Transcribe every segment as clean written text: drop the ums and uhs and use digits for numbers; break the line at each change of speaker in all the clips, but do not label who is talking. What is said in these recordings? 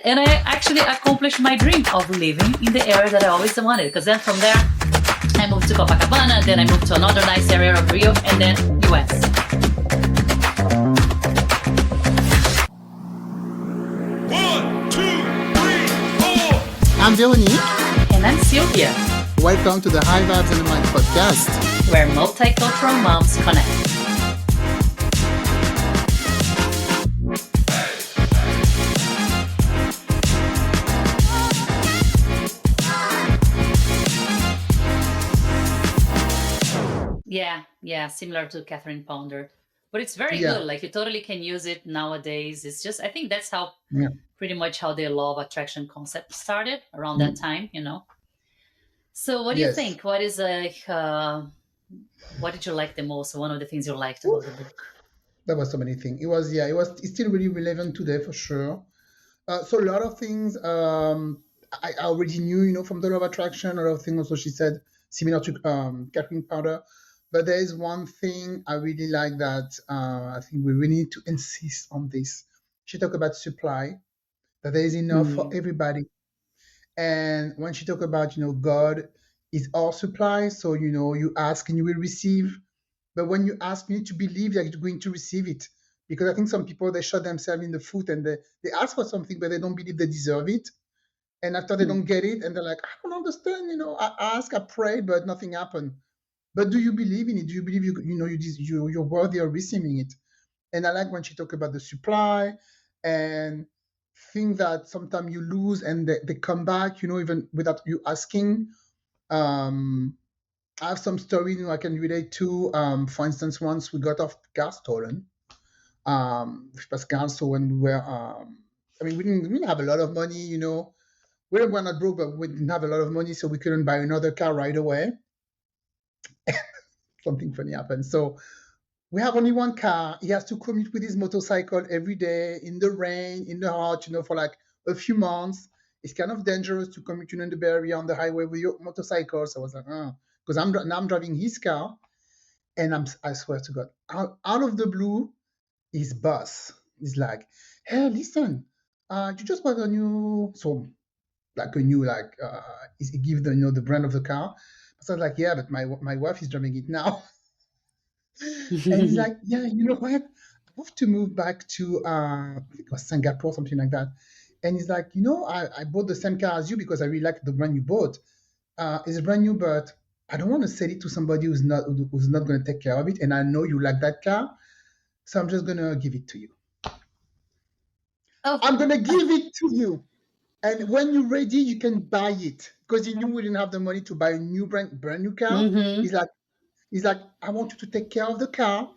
And I actually accomplished my dream of living in the area that I always wanted. Because then from there, I moved to Copacabana, then I moved to another nice area of Rio, and then US.
One, two, three, four.
I'm Veronique.
And I'm Silvia,
Welcome to the High Vibes and the Mind podcast.
where multicultural moms connect. Yeah, similar to Catherine Ponder. But it's very
Yeah,
good. Like you totally can use it nowadays. It's just I think that's how
yeah.
pretty much how the law of attraction concept started around that
Mm,
time. So what do you
yes.
think? What did you like the most? One of the things you liked about the
Oof,
book?
there was so many things. It's still really relevant today for sure. So a lot of things I already knew, from the law of attraction. A lot of things also she said similar to Catherine Powder. But there is one thing I really like that I think we really need to insist on this. She talked about supply, that there is enough for
Mm.
everybody. And when she talk about, God is our supply, so you ask and you will receive. But when you ask, you need to believe that you're going to receive it. Because I think some people they shot themselves in the foot and they ask for something, but they don't believe they deserve it. And after they
Hmm.
don't get it, and they're like, I don't understand. I asked, I prayed, but nothing happened. But do you believe in it? Do you believe you're worthy of receiving it? And I like when she talk about the supply and things that sometimes you lose and they come back, even without you asking. Um, I have some story, I can relate to. For instance, once we got our car stolen with Pascal. So when we were, I mean, we didn't have a lot of money, were not broke, but we didn't have a lot of money, so we couldn't buy another car right away. Something funny happened. So we have only one car. He has to commute with his motorcycle every day in the rain, in the hot, for like a few months. It's kind of dangerous to commute, in the Bay Area on the highway with your motorcycle. So I was like, because now I'm driving his car, and I swear to God, out of the blue, his boss is like, "Hey, listen, you just bought a new, so like a new like, he give the the brand of the car." So I was like, "Yeah, but my wife is driving it now." And he's like, yeah, you know what? I have to move back to, I think it was Singapore, something like that. And he's like, I bought the same car as you because I really like the brand you bought. It's brand new, but I don't want to sell it to somebody who's not going to take care of it. And I know you like that car, so I'm just going to give it to you.
Oh,
I'm going to give it to you. And when you're ready, you can buy it because he knew we didn't have the money to buy a new brand new car.
mm-hmm.
He's like, I want you to take care of the car,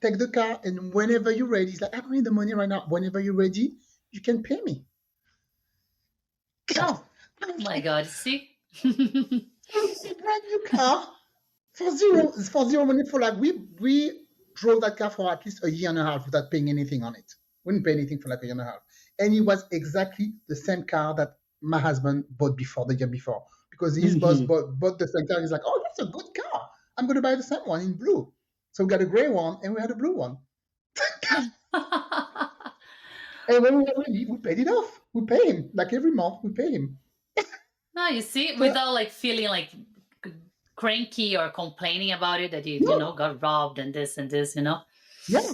take the car, and whenever you're ready, he's like, I don't need the money right now. Whenever you're ready, you can pay me.
Oh
I'm
my
like,
God! See.
it's a brand new car for zero money. For like we drove that car for at least a year and a half without paying anything on it. We didn't pay anything for like a year and a half, and it was exactly the same car that my husband bought before the year before because his boss
Hmm.
bought the same car. He's like, oh, that's a good car. I'm going to buy the same one in blue. So we got a gray one and we had a blue one. And when we were ready, we paid it off. We pay him like every month. We pay him.
No, you see,
So
without like feeling like c- cranky or complaining about it that you
no,
know got robbed and this and this.
yeah,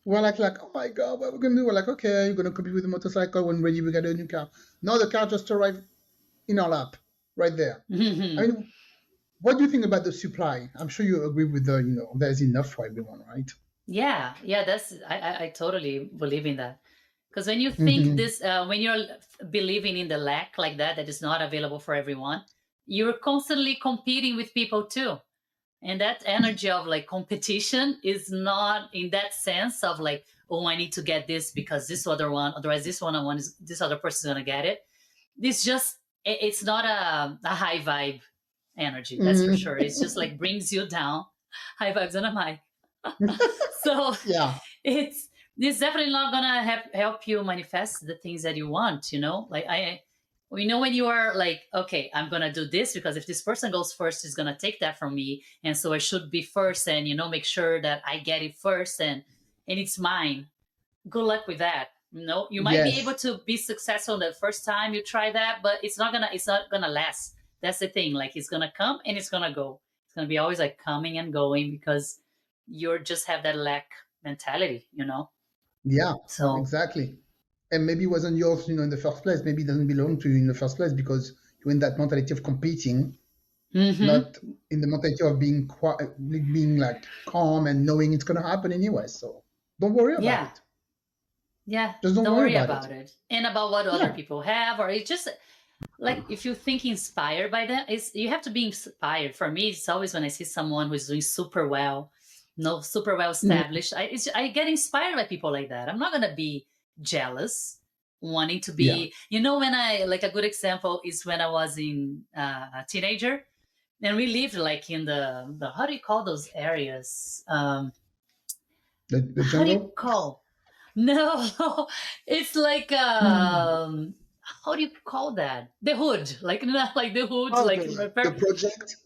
we're like, oh my god, what are we gonna do? We're like, okay, you're gonna compete with the motorcycle. When ready, we got a new car. No, the car just arrived in our lap, right there. I
Hmm.
mean, what do you think about the supply? I'm sure you agree with there's enough for everyone, right?
Yeah. That's I totally believe in that. Because when you think
Hmm.
this, when you're believing in the lack like that is not available for everyone, you're constantly competing with people too. And that energy of like competition is not in that sense of like, oh, I need to get this because this other one, otherwise this one I want is this other person's gonna get it. This just it's not a high vibe energy, that's for
Hmm.
sure. It's just like brings you down. High vibes on a mic. So
Yeah.
it's definitely not gonna help you manifest the things that you want. Like when you are like, okay, I'm gonna do this because if this person goes first, he's gonna take that from me, and so I should be first, and make sure that I get it first, and it's mine. Good luck with that. You might be able
Yes.
to be successful the first time you try that, but it's not gonna last. That's the thing. Like it's gonna come and it's gonna go. It's gonna be always like coming and going because you're just have that lack mentality.
Yeah,
So
exactly. And maybe it wasn't yours, in the first place. Maybe it doesn't belong to you in the first place because you're in that mentality of competing,
hmm
not in the mentality of being like calm and knowing it's going to happen anyway. So don't worry about
yeah,
it.
yeah,
Just don't
don't
worry
worry
about it.
about it and about what other
Yeah.
people have, or it's just like if you think inspired by them, it's you have to be inspired. For me, it's always when I see someone who's doing super well, no, super well
Mhm.
established. I get inspired by people like that. I'm not gonna be jealous, wanting to
Yeah.
be. When I like a good example is when I was in a teenager, and we lived like in the how do you call those areas?
The
How do you
jungle.
call? No, it's like
Hmm.
how do you call that? The hood, like not like the hood,
Oh,
like
the project.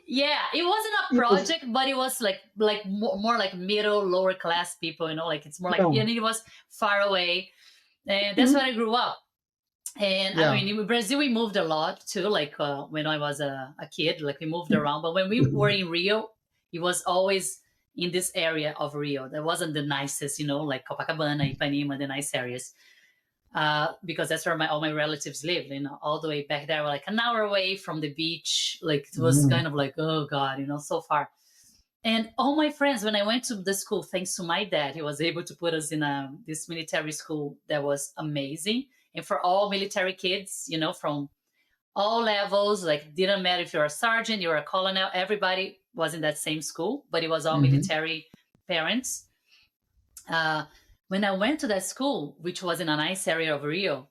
yeah. It wasn't a
Yes.
project, but it was like more like middle lower class people. Like it's more like
Yeah.
and it was far away, and that's where
Mhm.
I grew up. And I
Yeah.
mean, in Brazil, we moved a lot too. Like when I was a kid, like we moved around. But when we were in Rio, it was always in this area of Rio. That wasn't the nicest, like Copacabana, Ipanema, the nice areas, because that's where all my relatives lived. All the way back there, like an hour away from the beach. Like it was
Mhm.
kind of like, oh God, so far. And all my friends, when I went to the school, thanks to my dad, he was able to put us in this military school that was amazing. And for all military kids, from all levels, like didn't matter if you're a sergeant, you're a colonel, everybody was in that same school, but it was all
Mhm.
military parents. Uh, when I went to that school, which was in a nice area of Rio,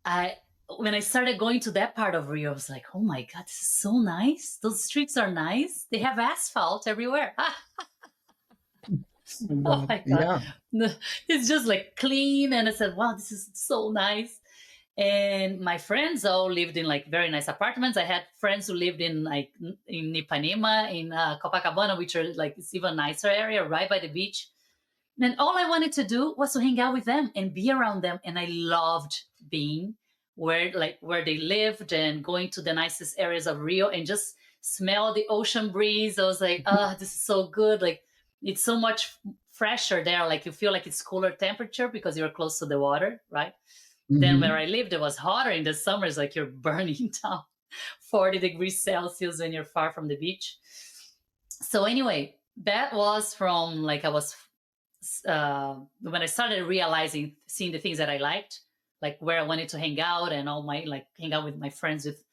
I when I started going to that part of Rio, I was like, oh my God, this is so nice. Those streets are nice. They have asphalt everywhere.
Oh my
Oh
God.
my God.
Yeah.
It's just like clean. And I said, wow, this is so nice. And my friends all lived in like very nice apartments. I had friends who lived in like in Ipanema, in Copacabana, which are like it's even nicer area right by the beach. And all I wanted to do was to hang out with them and be around them. And I loved being where they lived and going to the nicest areas of Rio and just smell the ocean breeze. I was like, this is so good. Like it's so much fresher there. Like you feel like it's cooler temperature because you're close to the water, right? Then where
Hmm.
I lived, it was hotter in the summers, like you're burning down 40 degrees Celsius when you're far from the beach. So anyway, that was from like I was when I started realizing, seeing the things that I liked, like where I wanted to hang out and all my like hang out with my friends with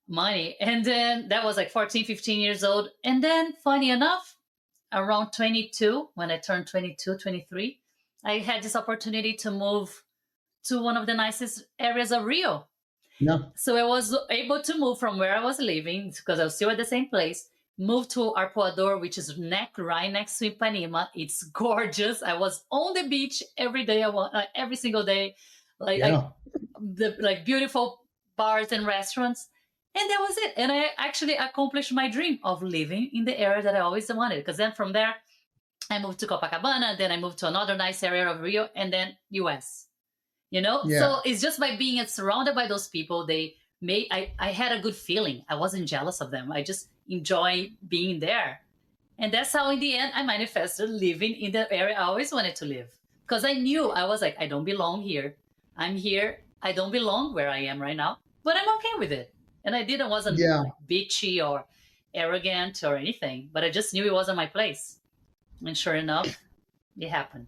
money. And then that was like 14, 15 years old. And then funny enough, around 22, when I turned 22, 23, I had this opportunity to move to one of the nicest areas of Rio.
Yeah.
So I was able to move from where I was living because I was still at the same place. Move to Arpoador, which is right next to Ipanema. It's gorgeous. I was on the beach every day. Every single day, like
Yeah.
the like beautiful bars and restaurants, and that was it. And I actually accomplished my dream of living in the area that I always wanted. Because then from there, I moved to Copacabana. Then I moved to another nice area of Rio, and then US.
Yeah.
So it's just by being surrounded by those people, they made I had a good feeling. I wasn't jealous of them. I just enjoy being there. And that's how in the end I manifested living in the area I always wanted to live. Because I knew I was like, I don't belong here. I'm here. I don't belong where I am right now. But I'm okay with it. And I didn't wasn't
Yeah.
like bitchy or arrogant or anything, but I just knew it wasn't my place. And sure enough, it happened.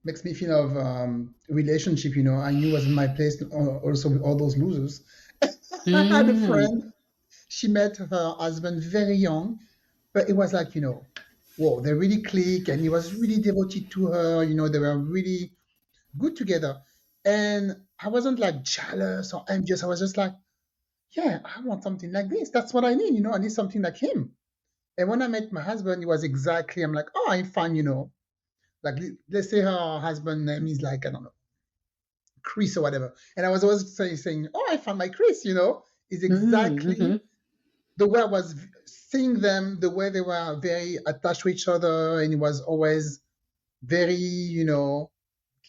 Makes me feel of relationship. I knew was in my place also with all those losers. I had a
Mm.
friend. She met her husband very young, but it was like, whoa, they really click, and he was really devoted to her. They were really good together. And I wasn't like jealous or envious. I was just like, yeah, I want something like this. That's what I need. I need something like him. And when I met my husband, it was exactly, I'm like, oh, I'm fine. Like, let's say her husband name is like, I don't know, Chris or whatever. And I was always saying, oh, I found my Chris. Is
Mm-hmm.
exactly the way I was seeing them, the way they were very attached to each other. And it was always very,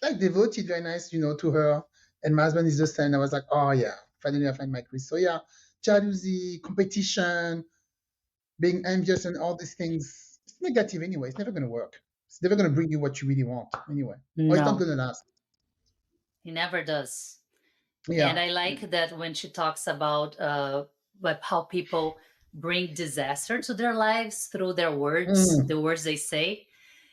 like devoted, very nice, to her. And my husband is the same. I was like, oh yeah, finally I find my Chris. So yeah, jealousy, competition, being envious, and all these things. It's negative anyway. It's never going to work. It's never going to bring you what you really want anyway, or it's not
No,
going to last.
he never does. And
Yeah.
I like that when she talks about how people bring disaster to their lives through their words,
Mm,
the words they say.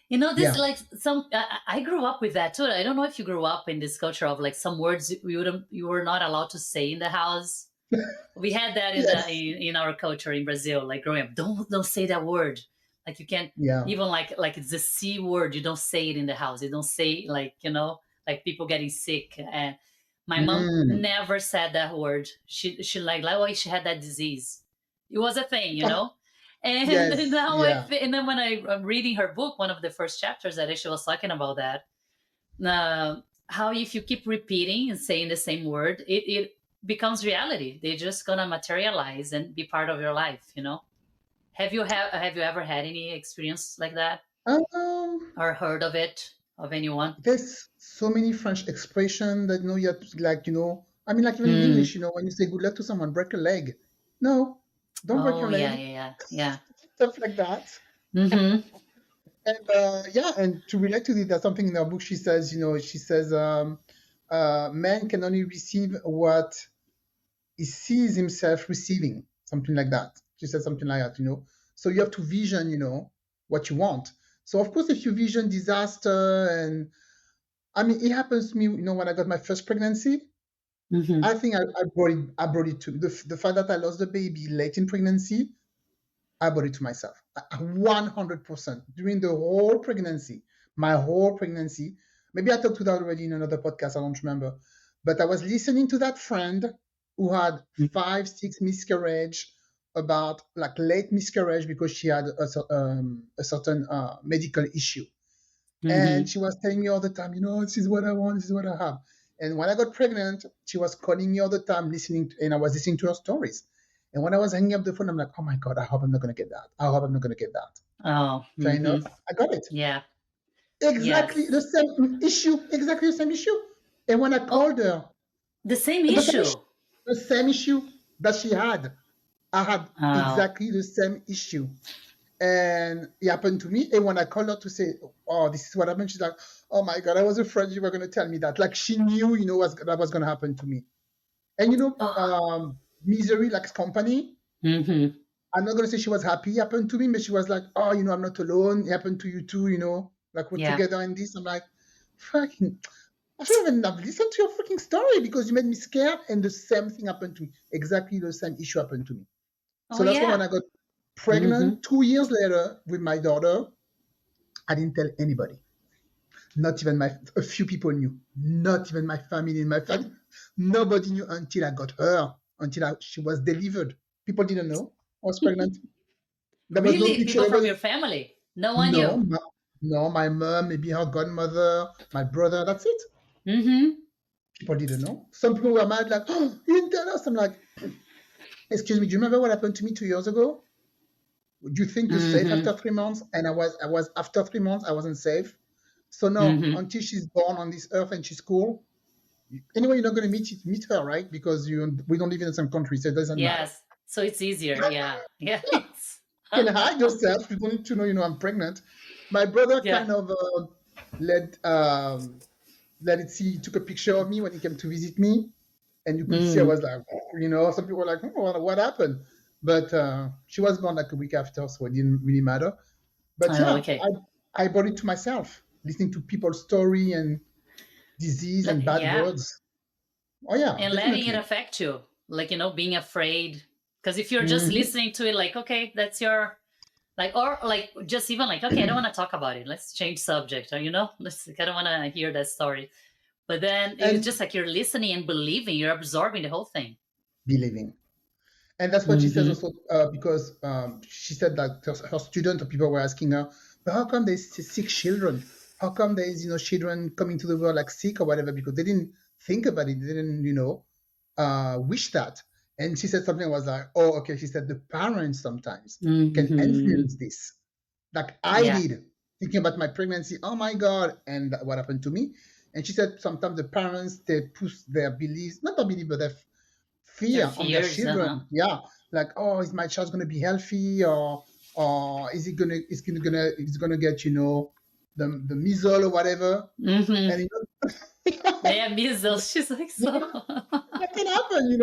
You know, this
yeah.
like some. I grew up with that too. I don't know if you grew up in this culture of like some words you were not allowed to say in the house. We had that in the
Yes.
in our culture in Brazil, like growing up. Don't say that word. Like you can't
Yeah.
even like it's the C word. You don't say it in the house. You don't say like like people getting sick. And my mom
Mm.
never said that word. She like oh she had that disease. It was a thing, you know. And
Yes.
now
Yeah.
and then when I'm reading her book, one of the first chapters that she was talking about that how if you keep repeating and saying the same word, it becomes reality. They're just gonna materialize and be part of your life. Have you ever had any experience like that
Um,
or heard of it of anyone?
there's so many French expression that you have to, like I mean, like even in
Mm.
English, when you say good luck to someone, break a leg. No, don't break
Oh
your
yeah,
leg.
yeah, yeah,
Stuff like that.
yeah. Mm-hmm.
And yeah, and to relate to this, there's something in her book. She says, man can only receive what he sees himself receiving, something like that. She said something like that. So you have to vision, what you want. So of course, if you vision disaster, and I mean, it happens to me, when I got my first pregnancy,
Mm-hmm.
I think I brought it to the fact that I lost the baby late in pregnancy. I brought it to myself 100% during the whole pregnancy, my whole pregnancy. Maybe I talked about already in another podcast, I don't remember. But I was listening to that friend who had 5, 6 miscarriage, about like late miscarriage because she had a certain medical issue. And
Mm-hmm.
she was telling me all the time, this is what I want, this is what I have. And when I got pregnant, she was calling me all the time, and I was listening to her stories. And when I was hanging up the phone, I'm like, oh my God, I hope I'm not going to get that. I hope I'm not going to get that.
Oh.
Fair enough.
Mm-hmm.
I got it.
Yeah.
Exactly the
Yes.
same issue. Exactly the same issue. And when I
Oh,
called her,
the same
the same issue,
issue.
the same issue that she had, I had
Oh.
exactly the same issue. And it happened to me. And when I called her to say, oh, this is what happened, she's like, oh my God, I was afraid you were going to tell me that. Like she knew, that was going to happen to me. And
Oh.
misery likes company.
Mm-hmm.
I'm not going to say she was happy it happened to me, but she was like, oh, I'm not alone. It happened to you too, like we're
Yeah.
together in this. I'm like, fucking, I shouldn't even have listened to your freaking story because you made me scared. And the same thing happened to me. Exactly the same issue happened to me.
Oh
So that's why when
yeah.
I got
Mm-hmm.
pregnant 2 years later with my daughter, I didn't tell anybody. Not even a few people knew. Not even my family. In my family, nobody knew until I got her. Until she was delivered. People didn't know I was pregnant. There was no
Really?
picture.
People
There
from
was
your family? No one
no,
knew.
no. My mom, maybe her godmother, my brother. That's it.
Mm-hmm.
People didn't know. Some people were mad, like, "Oh, you didn't tell us." I'm like, "Excuse me. Do you remember what happened to me 2 years ago? Would you think you're safe
Mm-hmm.
after 3 months?" And I was after 3 months. I wasn't safe. So no,
Mm-hmm.
until she's born on this earth and she's cool. Anyway, you're not going to meet her, right? Because we don't live in the same country, so it doesn't matter.
Yes. So it's easier. Yeah. Yeah. It's
You can hide yourself. You don't need to know, I'm pregnant. My brother
yeah.
kind of let let it see. He took a picture of me when he came to visit me, and you could see I
Mm.
was like, some people were like, oh, what happened? But she was born like a week after, so it didn't really matter. But
Oh,
yeah,
okay.
I brought it to myself, listening to people's story and disease and bad
Yeah.
words. Oh yeah,
And letting it
definitely.
affect you, like being afraid. Because if you're just
Hmm.
listening to it, like, okay, that's your like, or like, just even like, okay, I don't want to talk about it. Let's change subject. Or let's. I don't want to hear that story. But then it's
And
just like you're listening and believing. You're absorbing the whole thing.
believing. And that's what she says
Mm-hmm.
also, because she said that her student or people were asking her, but how come there's sick children? How come there's children coming to the world like sick or whatever? Because they didn't think about it. They didn't wish that. And she said something was like, oh, okay. She said the parents sometimes can
Mm-hmm.
influence this, like I
Yeah.
did, thinking about my pregnancy. Oh my God! And what happened to me? And she said sometimes the parents they push their beliefs, not their belief, but their
Their
fear on their
fears,
children. Yeah, like, oh, is my child going to be healthy, or is it gonna get the measles or whatever?
Mm-hmm.
And
Yeah, measles. She's like, so.
yeah, that can happen,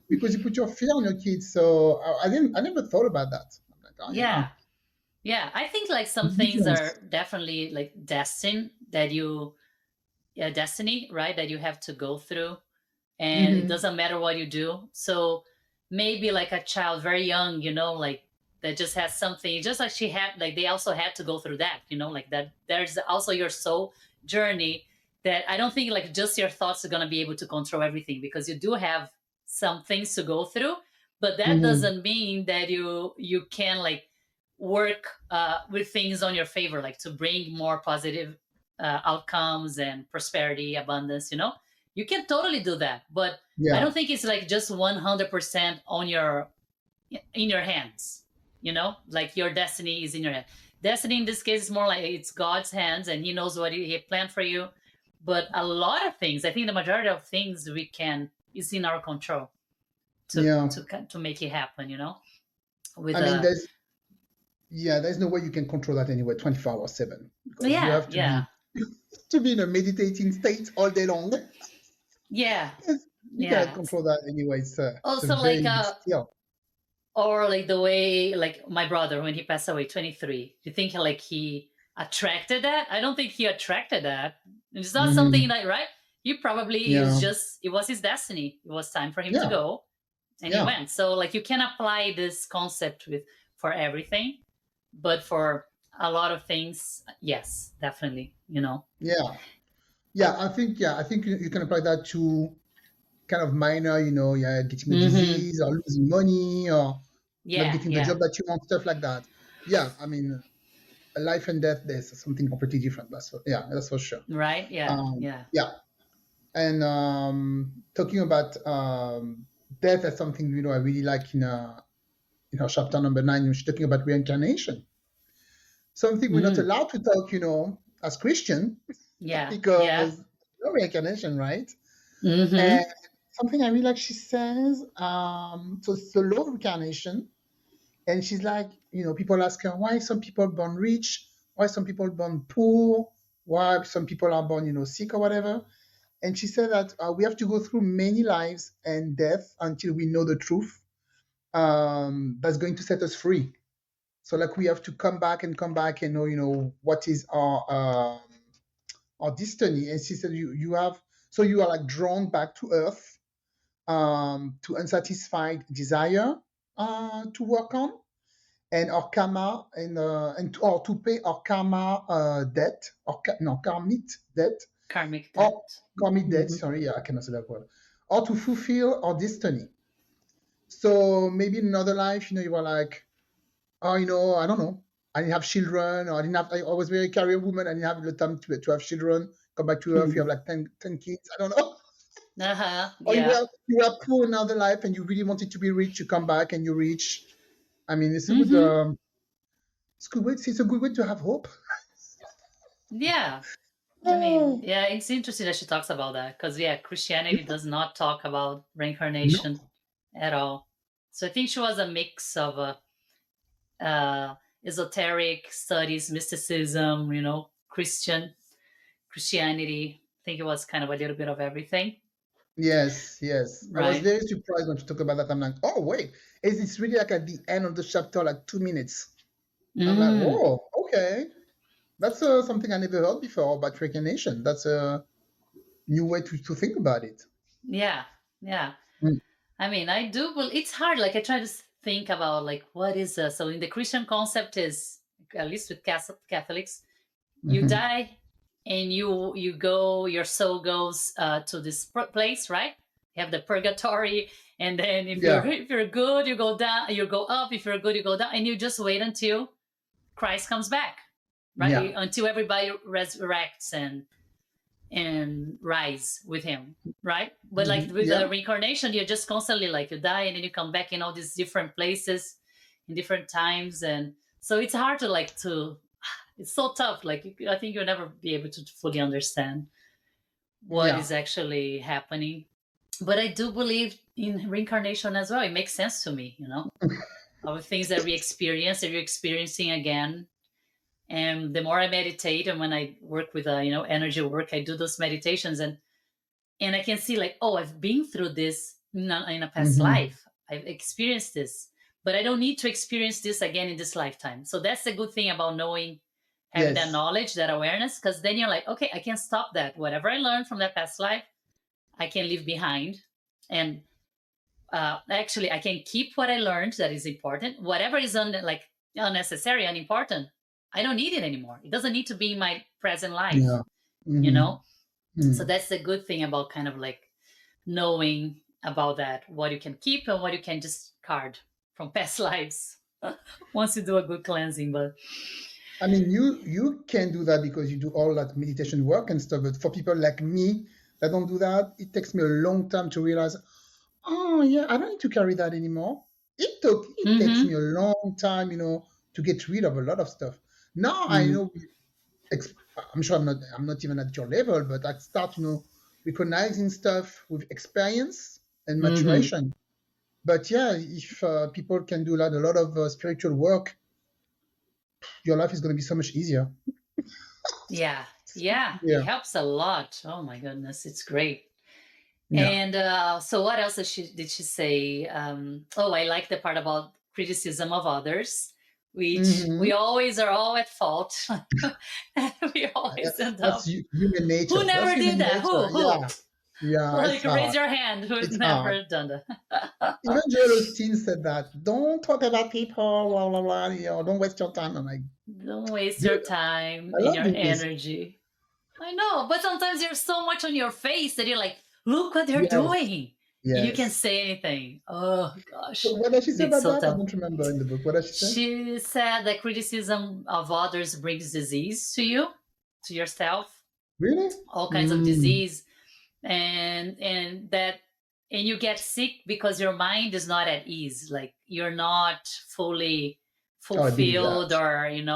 because you put your fear on your kids. So I never thought about that. I'm like, oh yeah,
Yeah. Yeah. I think like some
makes
things
sense.
are definitely like destiny, right? That you have to go through. And it
Hmm.
doesn't matter what you do. So maybe like a child very young, like that just has something, just like she had, like they also had to go through that, like that. There's also your soul journey that I don't think like just your thoughts are going to be able to control everything, because you do have some things to go through, but that
Hmm.
doesn't mean that you can like work with things on your favor, like to bring more positive outcomes and prosperity, abundance. You can totally do that, but I
Yeah,
don't think it's like just 100% on your in your hands. Like your destiny is in your hand. Destiny in this case is more like it's God's hands, and He knows what He planned for you. But a lot of things, I think the majority of things we can is in our control to
yeah.
to make it happen. With
I mean,
a
there's no way you can control that anyway, 24/7, because you
yeah,
have to
yeah,
be in a meditating state all day long.
yeah,
You cannot
yeah.
control that anyway. It's a
Also, like
very big skill.
or like the way like my brother when he passed away 23, you think like he attracted that? I don't think he attracted that. It's not something
Hmm.
that, right? He probably is
Yeah,
just, it was his destiny, it was time for him to
yeah,
go, and he
yeah,
went. So like you can apply this concept with for everything, but for a lot of things, yes, definitely.
yeah, yeah. I think you can apply that to kind of minor, yeah, getting a
Mm-hmm.
disease or losing money or not
Yeah,
getting the
yeah.
job that you want, stuff like that. Yeah, I mean, a life and death, there's something completely different. That's for sure.
Right, yeah, yeah.
Yeah, and talking about death as something I really like in our chapter number 9, when she's talking about reincarnation. Something we're not
Mm.
allowed to talk, as Christian,
Yeah, yeah.
because no reincarnation, right? And
Mm-hmm.
something I really like, she says, so it's the law of reincarnation. And she's like, people ask her, why some people born rich, why some people born poor, why some people are born, sick or whatever. And she said that we have to go through many lives and death until we know the truth, that's going to set us free. So like we have to come back and know, what is our destiny. And she said you have, so you are like drawn back to earth, to unsatisfied desire, to work on, and our karma, or to pay our karma debt, or no, karmic debt,
Karmic
or
debt.
karmic debt.
Mm-hmm.
Sorry, yeah, I cannot say that word. Or to fulfill our destiny. So maybe in another life, you were like, oh, I don't know. I didn't have children, or I was very career woman. I didn't have the time to have children. Come back to earth, you have like 10 kids. I don't know.
Uh-huh.
Or
Yeah.
you were poor in another life and you really wanted to be rich. You come back and you're rich. I mean,
Mm-hmm.
it's a good way. It's a good way to have hope.
Yeah. I mean,
Oh,
yeah, it's interesting that she talks about that because, yeah, Christianity
yeah.
does not talk about
No.
reincarnation at all. So I think she was a mix of esoteric studies, mysticism, Christianity. I think it was kind of a little bit of everything,
Yes, yes. I was
right?
very surprised when she talked about that. I'm like, oh wait, is it's really like at the end of the chapter, like 2 minutes? I'm like,
Mm,
whoa, okay. That's something I never heard before about reincarnation. That's a new way to think about it.
yeah, yeah.
Mm.
I mean, I do. Well, it's hard. Like I try to think about like what is so in the Christian concept is at least with Catholics, you
Hmm.
die and you go, your soul goes to this place, right? You have the purgatory, and then if you're
Yeah,
if you're good, you go down, you go up. If you're good, you go down, and you just wait until Christ comes back, right?
yeah.
Until everybody resurrects and rise with him, right? But like with
Yeah,
the reincarnation, you're just constantly like you die and then you come back in all these different places in different times, and so it's hard to like to. It's so tough. Like I think you'll never be able to fully understand. what
Yeah.
is actually happening. But I do believe in reincarnation as well. It makes sense to me, all the things that we experience, that you're experiencing again. And the more I meditate, and when I work with energy work, I do those meditations, and I can see like, oh, I've been through this in a past
Hmm.
life. I've experienced this, but I don't need to experience this again in this lifetime. So that's the good thing about knowing, having that
Yes.
knowledge, that awareness, because then you're like, okay, I can stop that. Whatever I learned from that past life, I can leave behind. And actually, I can keep what I learned that is important. Whatever is like unnecessary, unimportant, I don't need it anymore. It doesn't need to be in my present life,
Yeah.
you
Hmm.
know? So that's the good thing about kind of like knowing about that, what you can keep and what you can discard from past lives once you do a good cleansing. But
I mean, you can do that because you do all that meditation work and stuff. But for people like me that don't do that, it takes me a long time to realize, oh yeah, I don't need to carry that anymore. It takes me
mm-hmm,
a long time, to get rid of a lot of stuff. Now I
mm,
know. ex- I'm sure I'm not even at your level, but I start, recognizing stuff with experience and
mm-hmm.
maturation. But yeah, if people can do a lot of spiritual work, your life is going to be so much easier.
Yeah, yeah, it
Yeah,
helps a lot. Oh my goodness, it's great.
yeah.
And so, what else did she say? Oh, I like the part about criticism of others, which we
Hmm.
always are all at fault. We always
That's
end
that's
up.
human
Who
nature. That's
never did
human
that?
nature.
Who?
Yeah, yeah. It's
Like, raise
hard.
your hand. Who's
It's hard.
never done
Even
that?
Joel Osteen said that. Don't talk about people. Blah blah blah. Don't waste your time. I'm like,
Don't waste your
dude,
time
I
and
love
your
this.
energy. I know, but sometimes you're so much on your face that you're like, look what they're
Yes,
doing. And you can
yes.
say anything. Oh
So
gosh.
what does she say
It's
about
so
that? I
tough.
don't remember in the book. What does she say?
She said that criticism of others brings disease to you, to yourself,
Really?
all kinds of
Mm.
disease, and you get sick because your mind is not at ease, like you're not fully
Oh, I believe
fulfilled,
that.
or and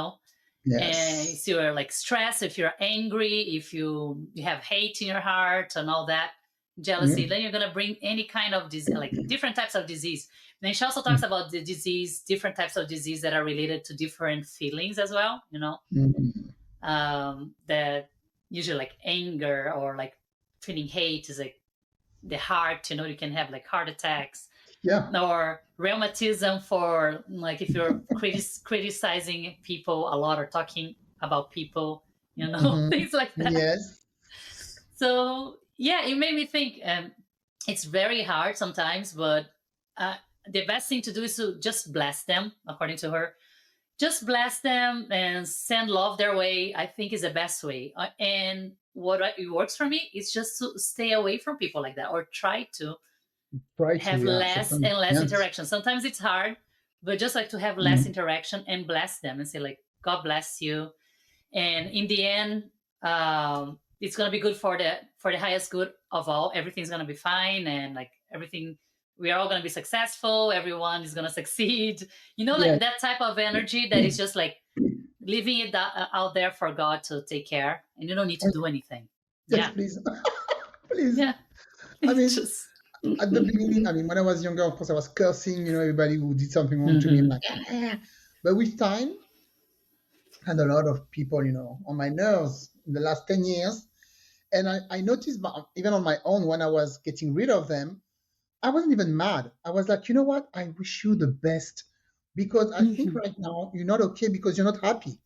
Yes.
so you're like stressed, if you're angry, if you have hate in your heart and all that, jealousy,
Mm.
then you're going to bring any kind of disease, like different types of disease. Then she also
Mm.
talks about the disease, different types of disease that are related to different feelings as well,
Mm.
that usually like anger or like feeling hate is like the heart, you can have like heart attacks,
Yeah.
or rheumatism for like if you're criticizing people a lot or talking about people,
Hmm.
things like that.
Yes.
So yeah, it made me think. It's very hard sometimes, but uh, the best thing to do is to just bless them, according to her. Just bless them and send love their way, I think, is the best way. And what it works for me is just to stay away from people like that, or try to
Try
have
to, yeah.
less
Sometimes,
and less
yes.
interaction. Sometimes it's hard, but just like to have less
Mm.
interaction and bless them and say like, God bless you. And in the end, it's gonna be good for the highest good of all. Everything's gonna be fine, and like everything, we are all gonna be successful. Everyone is gonna succeed. Like
Yes.
that type of energy that is just like leaving it out there for God to take care, and you don't need to do anything.
Yes,
Yeah,
please. Please.
yeah.
I
It's
mean,
just.
at the beginning, I mean, when I was younger, of course, I was cursing, everybody who did something wrong to me. I'm
Mhm.
like, "Ah." But with time, I had a lot of people, on my nerves in the last 10 years. And I noticed, even on my own, when I was getting rid of them, I wasn't even mad. I was like, you know what? I wish you the best because I think
Mhm.
right now you're not okay because you're not happy.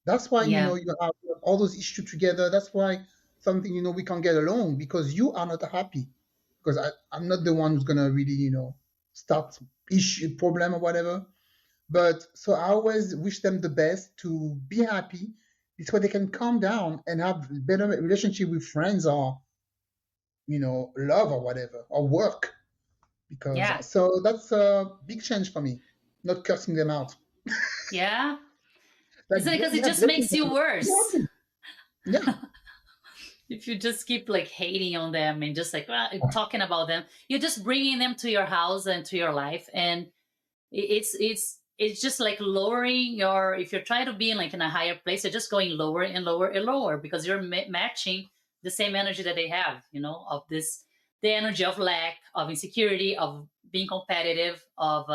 That's why,
Yeah,
you have all those issues together. That's why something, we can't get along because you are not happy. Because I'm not the one who's going to really, start issue, problem or whatever. But so I always wish them the best to be happy. This way they can calm down and have better relationship with friends or, love or whatever or work. Because
yeah,
so that's a big change for me, not cursing them out.
yeah.
Like,
It's because it
yeah,
just
blessing
makes you
them. Be
worse.
happy. Yeah.
If you just keep like hating on them and just like talking about them, you're just bringing them to your house and to your life, and it's just like lowering your. If you're trying to be in like in a higher place, you're just going lower and lower and lower because you're matching the same energy that they have, of this, the energy of lack, of insecurity, of being competitive, of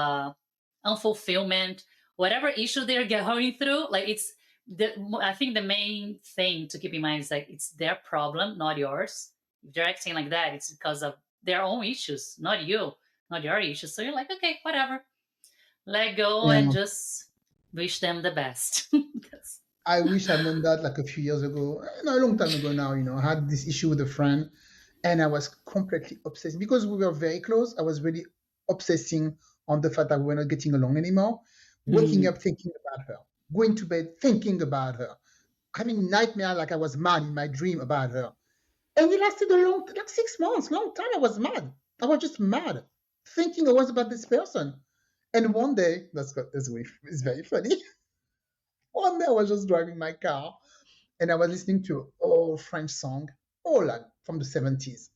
unfulfillment, whatever issue they're going through. Like I think the main thing to keep in mind is like it's their problem, not yours. If they're acting like that, it's because of their own issues, not you, not your issues. So you're like, okay, whatever, let go
Yeah.
and just wish them the best.
I wish I'd known that like a few years ago, no, a long time ago now. I had this issue with a friend, and I was completely obsessed because we were very close. I was really obsessing on the fact that we were not getting along anymore. Waking
Mm.
up thinking about her, going to bed thinking about her, having nightmare like I was mad in my dream about her. And it lasted a long, like 6 months, long time. I was mad. I was just mad, thinking always about this person. And one day, it's very funny. One day I was just driving my car and I was listening to an old French song, like from the 70s.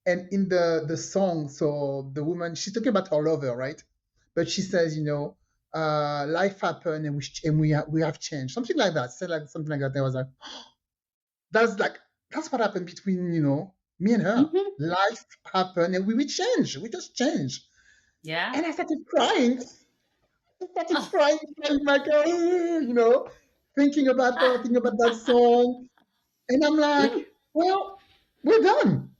And in the song, so the woman, she's talking about her lover, right? But she says, life happened and we have changed, something like that. Said like something like that. I was that's like that's what happened between me and her.
Mhm.
Life happened and we change. We just change.
Yeah.
And I started crying. I started
Oh.
crying in my car, thinking about her, thinking about that song. And I'm like, well, we're done.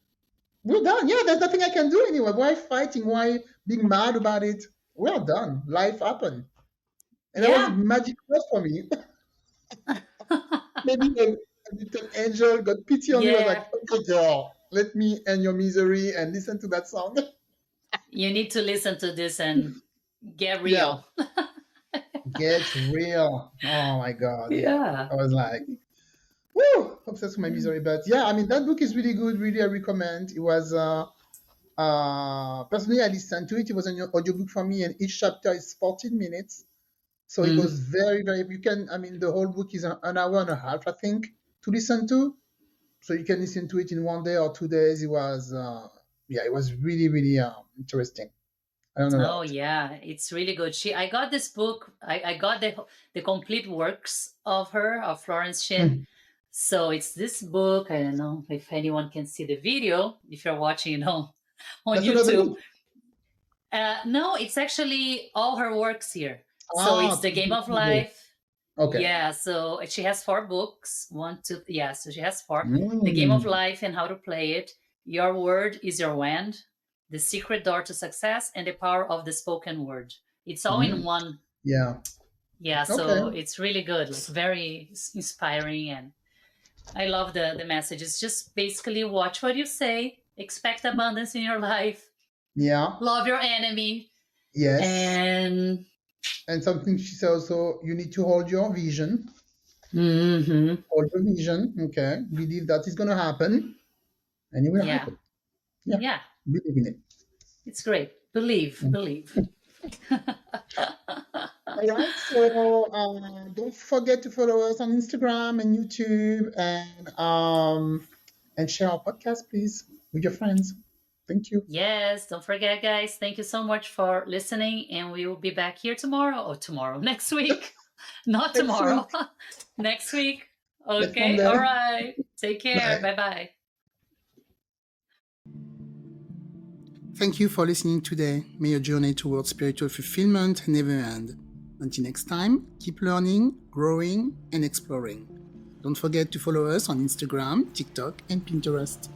We're done. Yeah, there's nothing I can do anyway. Why fighting? Why being mad about it? We're done. Life happened. And that was
Yeah.
magic word for me. Maybe a little angel got pity on me, was like,
Yeah.
okay, girl, let me end your misery and listen to that song.
You need to listen to this and get
Yeah,
real.
get real. Oh my God. Yeah.
Yeah.
I was like, woo, obsessed with my misery. But yeah, I mean, that book is really good. Really, I recommend. It was, personally, I listened to it. It was an audiobook for me, and each chapter is 14 minutes. So it
Mhm.
goes very, very, I mean, the whole book is an hour and a half, I think, to listen to. So you can listen to it in one day or 2 days. It was, it was really, really interesting. I learned a
Oh
lot.
yeah, it's really good. I got this book. I got the complete works of her, of Florence Shin.
Hmm.
So it's this book. I don't know if anyone can see the video. If you're watching, on
That's another
YouTube.
book.
No, it's actually all her works here. So it's
Ah,
the Game of
two books.
Life.
Okay.
Yeah, so she has 4 books. One, two, yeah. So she has 4. The Game of
Mm.
Life and How to Play It. Your Word is Your Wand. The Secret Door to Success and the Power of the Spoken Word. It's all in
Mm.
one.
Yeah.
Yeah,
Okay.
so it's really good. It's very inspiring, and I love the message. It's just basically watch what you say, expect abundance in your life,
Yeah.
love your enemy,
Yes.
and
And something she said also, you need to hold your vision.
mhm.
Hold your vision. Okay. Believe that is going to happen and it will
Yeah,
happen. Yeah.
yeah,
Believe in it.
it's great. Believe,
Mm.
believe.
All right. So don't forget to follow us on Instagram and YouTube and share our podcast, please, with your friends. Thank you.
Yes, don't forget, guys. Thank you so much for listening, and we will be back here tomorrow. Or tomorrow, next week. Not
Next week.
tomorrow. Next week.
Next
Okay. All
Monday.
right. Take care.
Bye.
Bye bye.
Thank you for listening today. May your journey towards spiritual fulfillment never end. Until next time, keep learning, growing, and exploring. Don't forget to follow us on Instagram, TikTok, and Pinterest.